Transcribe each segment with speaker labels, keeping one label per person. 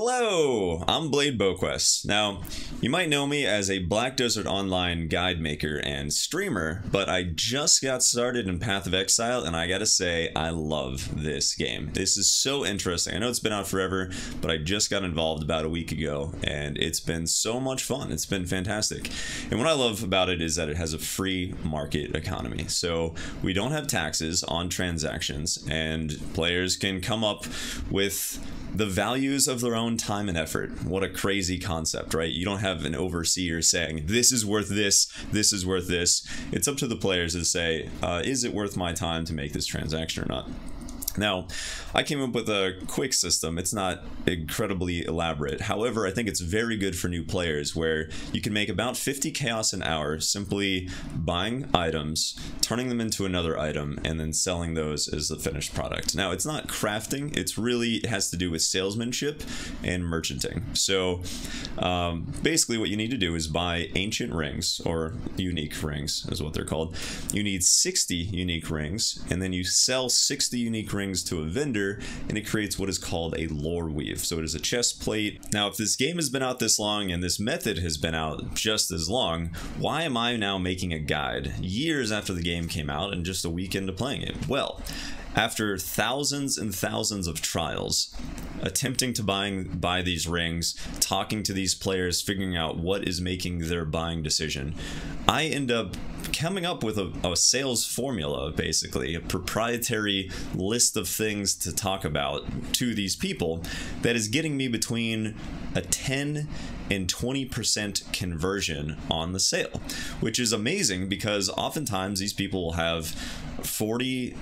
Speaker 1: Hello, I'm Blade BowQuest. Now, you might know me as a Black Desert Online guide maker and streamer, but I just got started in Path of Exile, and I gotta say, I love this game. This is so interesting. I know it's been out forever, but I just got involved about a week ago, and it's been so much fun. It's been fantastic. And what I love about it is that it has a free market economy. So we don't have taxes on transactions, and players can come up with the values of their own time and effort. What a crazy concept, right? You don't have an overseer saying, this is worth this is worth this. It's up to the players to say, is it worth my time to make this transaction or not? Now, I came up with a quick system. It's not incredibly elaborate. However, I think it's very good for new players where you can make about 50 chaos an hour simply buying items, turning them into another item, and then selling those as the finished product. Now, it's not crafting. It has to do with salesmanship and merchanting. So basically what you need to do is buy ancient rings, or unique rings is what they're called. You need 60 unique rings, and then you sell 60 unique rings to a vendor, and it creates what is called a lore weave. So it is a chest plate. Now, if this game has been out this long and this method has been out just as long, why am I now making a guide years after the game came out and just a week into playing it? Well, after thousands and thousands of trials, attempting to buy these rings, talking to these players, figuring out what is making their buying decision, I end up coming up with a sales formula, basically, a proprietary list of things to talk about to these people that is getting me between a 10 and 20% conversion on the sale, which is amazing because oftentimes these people will have 40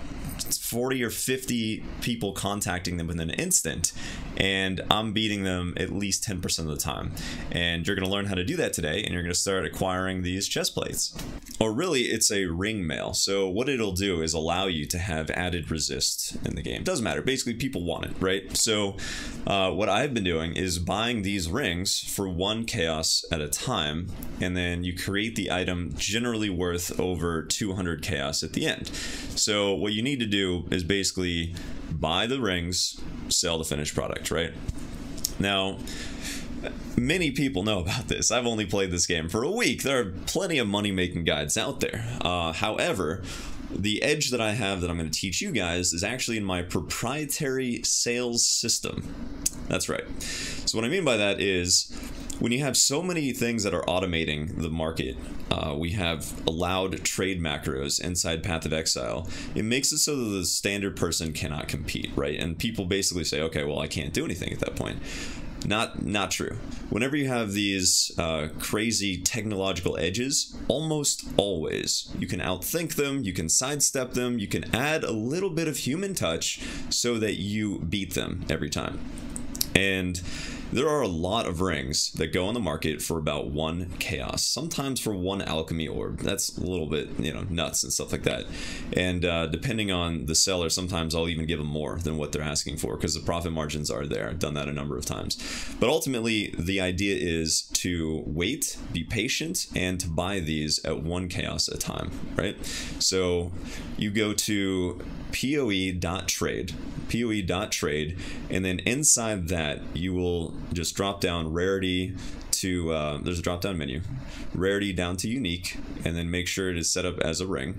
Speaker 1: or 50 people contacting them within an instant, and I'm beating them at least 10% of the time. And you're going to learn how to do that today, and you're going to start acquiring these chest plates. Or really, it's a ring mail. So what it'll do is allow you to have added resist in the game. Doesn't matter. Basically, people want it, right? So what I've been doing is buying these rings for 1 chaos at a time, and then you create the item generally worth over 200 chaos at the end. So what you need to do is basically buy the rings, sell the finished product, right? Now, many people know about this. I've only played this game for a week. There are plenty of money-making guides out there. However, the edge that I have that I'm going to teach you guys is actually in my proprietary sales system. That's right. So what I mean by that is, when you have so many things that are automating the market, we have allowed trade macros inside Path of Exile. It makes it so that the standard person cannot compete, right? And people basically say, okay, well, I can't do anything at that point. Not true. Whenever you have these crazy technological edges, almost always you can outthink them, you can sidestep them, you can add a little bit of human touch so that you beat them every time. And there are a lot of rings that go on the market for about 1 chaos, sometimes for 1 alchemy orb. That's a little bit, nuts and stuff like that. And depending on the seller, sometimes I'll even give them more than what they're asking for because the profit margins are there. I've done that a number of times. But ultimately, the idea is to wait, be patient, and to buy these at 1 chaos at a time, right? So you go to poe.trade, and then inside that you will just drop down rarity to there's a drop down menu, rarity down to unique, and then make sure it is set up as a ring,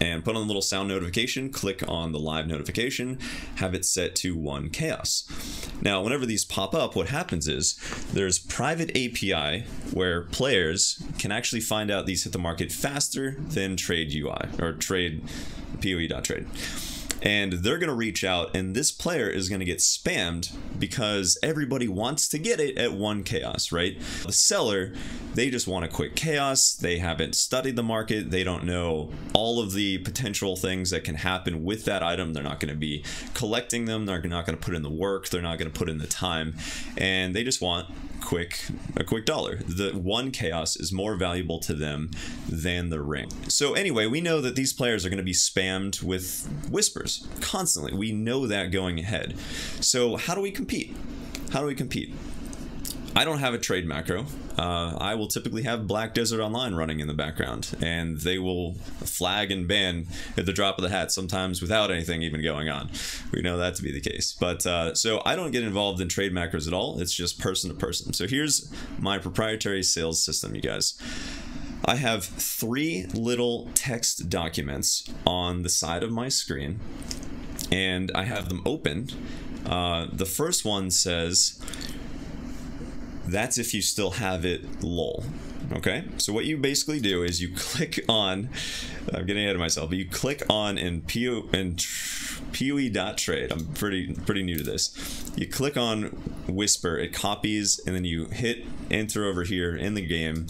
Speaker 1: and put on the little sound notification, click on the live notification, have it set to 1 chaos. Now, whenever these pop up, what happens is there's private API where players can actually find out these hit the market faster than trade UI, or trade poe.trade. And they're going to reach out, and this player is going to get spammed because everybody wants to get it at 1 chaos, right? The seller, they just want a quick chaos. They haven't studied the market. They don't know all of the potential things that can happen with that item. They're not going to be collecting them. They're not going to put in the work. They're not going to put in the time. And they just want a quick dollar. The 1 chaos is more valuable to them than the ring. So anyway, we know that these players are going to be spammed with whispers constantly. We know that going ahead. So how do we compete? How do we compete? I don't have a trade macro. I will typically have Black Desert Online running in the background, and they will flag and ban at the drop of the hat, sometimes without anything even going on. We know that to be the case. But so I don't get involved in trade macros at all. It's just person to person. So here's my proprietary sales system, you guys. I have 3 little text documents on the side of my screen, and I have them opened. The first one says, "That's if you still have it, lol." Okay, so what you basically do is you click on, I'm getting ahead of myself, but you click on in POE.trade. I'm pretty new to this. You click on Whisper, it copies, and then you hit enter over here in the game.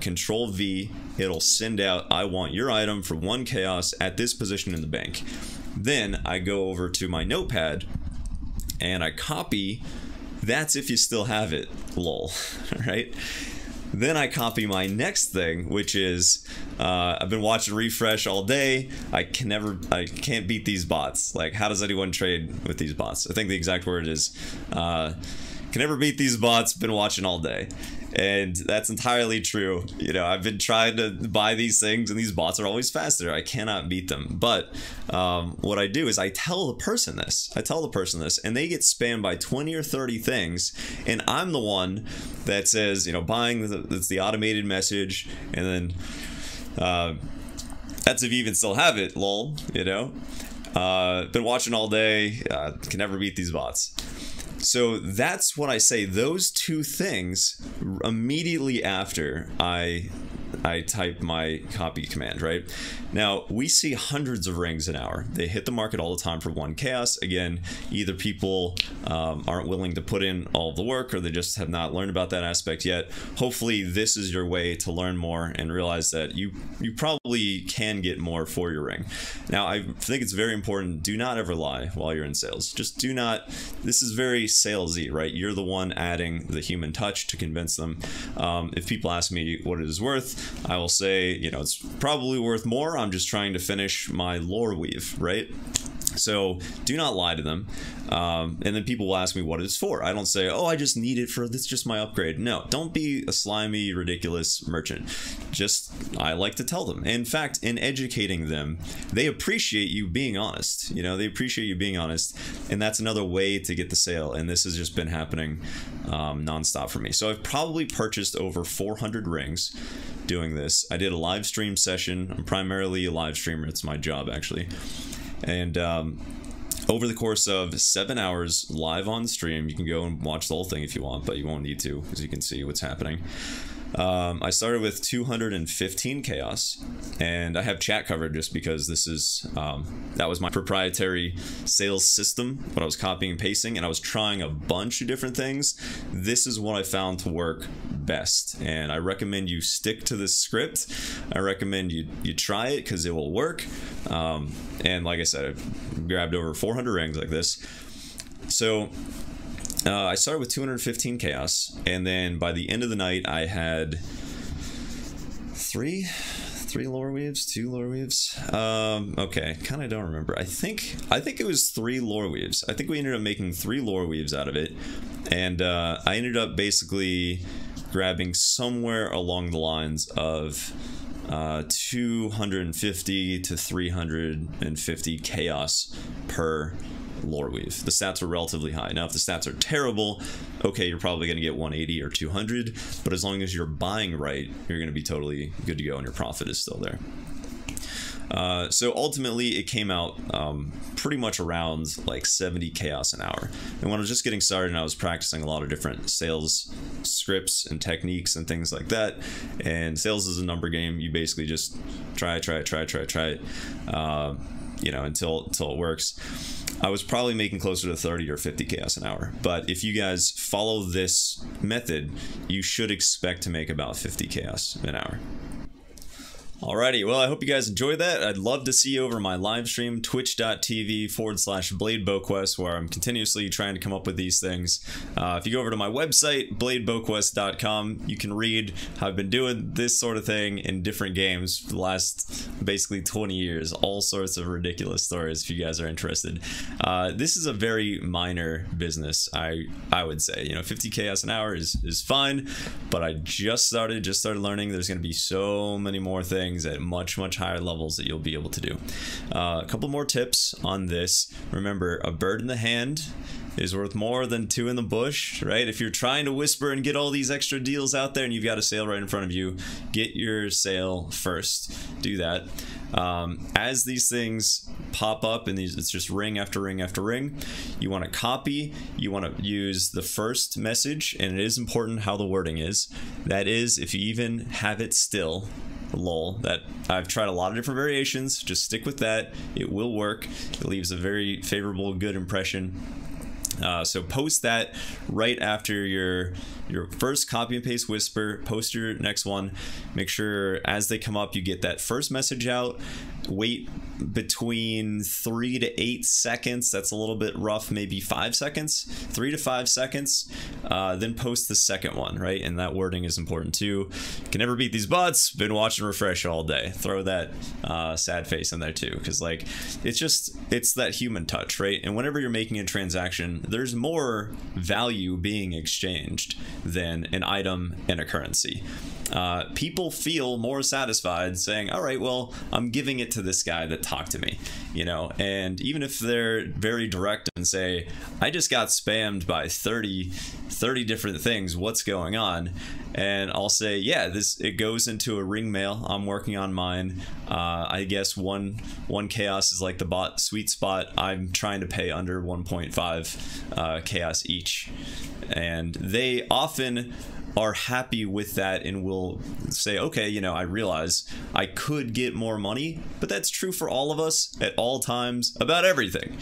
Speaker 1: Control V, it'll send out, "I want your item for 1 chaos at this position in the bank." Then I go over to my notepad and I copy, "That's if you still have it, lol." Right? Then I copy my next thing, which is, I've been watching Refresh all day. I can't beat these bots. Like, how does anyone trade with these bots? I think the exact word is, can never beat these bots, been watching all day. And that's entirely true. You know, I've been trying to buy these things and these bots are always faster. I cannot beat them. But what I do is I tell the person this. And they get spammed by 20 or 30 things. And I'm the one that says, you know, buying, that's the automated message. And then that's if you even still have it, lol, you know. Been watching all day, can never beat these bots. So that's what I say. Those 2 things immediately after I type my copy command, right? Now, we see hundreds of rings an hour. They hit the market all the time for 1 chaos. Again, either people aren't willing to put in all the work, or they just have not learned about that aspect yet. Hopefully, this is your way to learn more and realize that you probably can get more for your ring. Now, I think it's very important, do not ever lie while you're in sales. Just do not, this is very salesy, right? You're the one adding the human touch to convince them. If people ask me what it is worth, I will say, you know, it's probably worth more. I'm just trying to finish my lore weave, right? So do not lie to them. And then people will ask me what it's for. I don't say, "Oh, I just need it for this, just my upgrade." No, don't be a slimy, ridiculous merchant. Just, I like to tell them. In fact, in educating them, they appreciate you being honest. You know, they appreciate you being honest. And that's another way to get the sale. And this has just been happening nonstop for me. So I've probably purchased over 400 rings doing this. I did a live stream session. I'm primarily a live streamer. It's my job, actually. And over the course of 7 hours live on stream, you can go and watch the whole thing if you want, but you won't need to because you can see what's happening. I started with 215 chaos, and I have chat covered just because this is that was my proprietary sales system, what I was copying and pasting, and I was trying a bunch of different things. This is what I found to work best, and I recommend you stick to this script. I recommend you try it because it will work. And like I said, I've grabbed over 400 rings like this. So I started with 215 chaos, and then by the end of the night I had three lore weaves, 2 lore weaves. Okay, kind of don't remember. I think it was 3 lore weaves. I think we ended up making 3 lore weaves out of it, and I ended up basically grabbing somewhere along the lines of 250 to 350 chaos per lore weave. The stats are relatively high. Now, if the stats are terrible, okay, you're probably going to get 180 or 200, but as long as you're buying right, you're going to be totally good to go and your profit is still there. So ultimately, it came out pretty much around like 70 chaos an hour. And when I was just getting started and I was practicing a lot of different sales scripts and techniques and things like that, and sales is a number game. You basically just try it, you know, until it works. I was probably making closer to 30 or 50 chaos an hour. But if you guys follow this method, you should expect to make about 50 chaos an hour. Alrighty, well, I hope you guys enjoyed that. I'd love to see you over my live stream, twitch.tv/BladeBowQuest, where I'm continuously trying to come up with these things. If you go over to my website, bladebowquest.com, you can read how I've been doing this sort of thing in different games for the last basically 20 years. All sorts of ridiculous stories if you guys are interested. This is a very minor business, I would say. You know, 50 chaos an hour is fine, but I just started learning. There's going to be so many more things at much higher levels that you'll be able to do. A couple more tips on this. Remember, a bird in the hand is worth more than two in the bush, right? If you're trying to whisper and get all these extra deals out there and you've got a sale right in front of you, get your sale first. Do that. As these things pop up and it's just ring after ring after ring, you want to copy, you want to use the first message, and it is important how the wording is. That is, if you even have it still, lol, that I've tried a lot of different variations, just stick with that. It will work. It leaves a very favorable, good impression. So post that right after your first copy and paste whisper. Post your next one. Make sure as they come up you get that first message out. Wait between 3 to 8 seconds. That's a little bit rough, maybe 5 seconds, 3 to 5 seconds. Then post the second one, right? And that wording is important too. Can never beat these bots. Been watching refresh all day. Throw that sad face in there too, because like it's that human touch, right? And whenever you're making a transaction, there's more value being exchanged than an item and a currency. People feel more satisfied saying, all right, well, I'm giving it to this guy that talked to me, you know. And even if they're very direct and say, I just got spammed by 30 different things, what's going on? And I'll say, yeah, it goes into a ring mail. I'm working on mine. I guess one chaos is like the sweet spot. I'm trying to pay under 1.5 chaos each, and they often are happy with that and will say, okay, you know, I realize I could get more money, but that's true for all of us at all times about everything.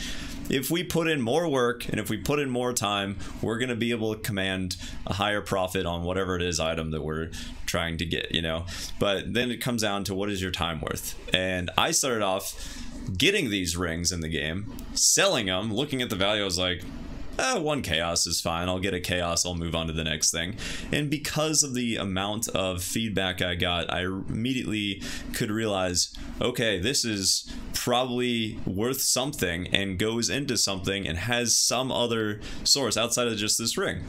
Speaker 1: If we put in more work and if we put in more time, we're going to be able to command a higher profit on whatever it is item that we're trying to get, you know. But then it comes down to, what is your time worth? And I started off getting these rings in the game, selling them, looking at the value, I was like, one chaos is fine. I'll get a chaos. I'll move on to the next thing. And because of the amount of feedback I got, I immediately could realize, okay, this is probably worth something and goes into something and has some other source outside of just this ring.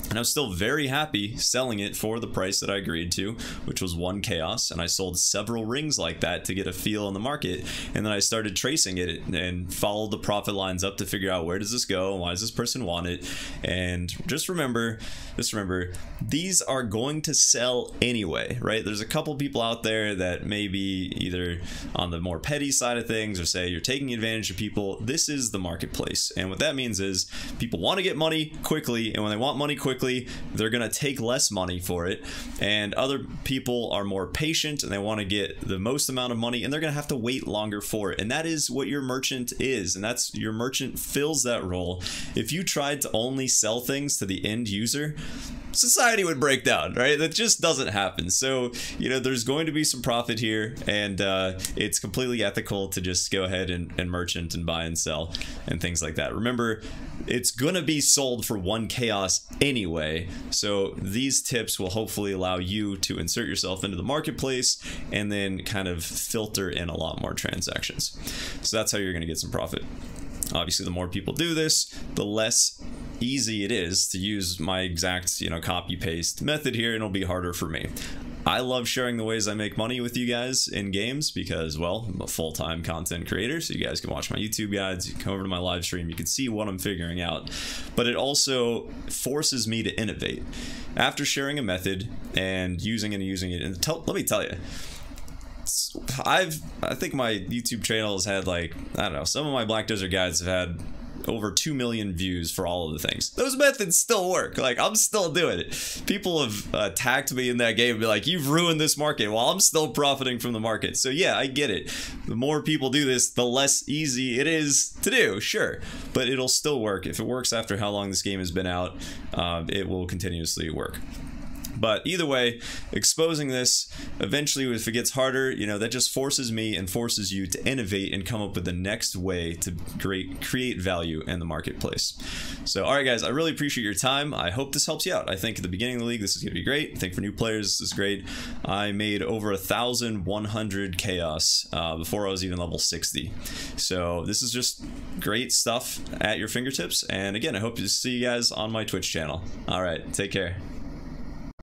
Speaker 1: And I was still very happy selling it for the price that I agreed to, which was 1 chaos. And I sold several rings like that to get a feel on the market. And then I started tracing it and followed the profit lines up to figure out, where does this go? Why does this person want it? And just remember, these are going to sell anyway, right? There's a couple people out there that may be either on the more petty side of things or say you're taking advantage of people. This is the marketplace. And what that means is people want to get money quickly. And when they want money quickly, they're going to take less money for it, and other people are more patient and they want to get the most amount of money, and they're going to have to wait longer for it. And that is what your merchant is, and that's your merchant fills that role. If you tried to only sell things to the end user, society would break down, right? That just doesn't happen. So, you know, there's going to be some profit here, and it's completely ethical to just go ahead and merchant and buy and sell and things like that. Remember, it's gonna be sold for 1 chaos anyway, so these tips will hopefully allow you to insert yourself into the marketplace and then kind of filter in a lot more transactions. So that's how you're gonna get some profit. Obviously, the more people do this, the less easy it is to use my exact, you know, copy paste method here, and it'll be harder for me. I love sharing the ways I make money with you guys in games because, well, I'm a full-time content creator, so you guys can watch my YouTube guides, you can come over to my live stream, you can see what I'm figuring out. But it also forces me to innovate. After sharing a method and using it, and let me tell you, I think my YouTube channel has had, like, I don't know, some of my Black Desert guides have had over 2 million views for all of the things. Those methods still work. Like, I'm still doing it. People have attacked me in that game and be like, you've ruined this market, while I'm still profiting from the market. So yeah, I get it. The more people do this, the less easy it is to do, sure. But it'll still work. If it works after how long this game has been out, it will continuously work. But either way, exposing this, eventually if it gets harder, you know, that just forces me and forces you to innovate and come up with the next way to create value in the marketplace. So, all right, guys, I really appreciate your time. I hope this helps you out. I think at the beginning of the league, this is going to be great. I think for new players, this is great. I made over 1,100 chaos before I was even level 60. So this is just great stuff at your fingertips. And again, I hope to see you guys on my Twitch channel. All right, take care.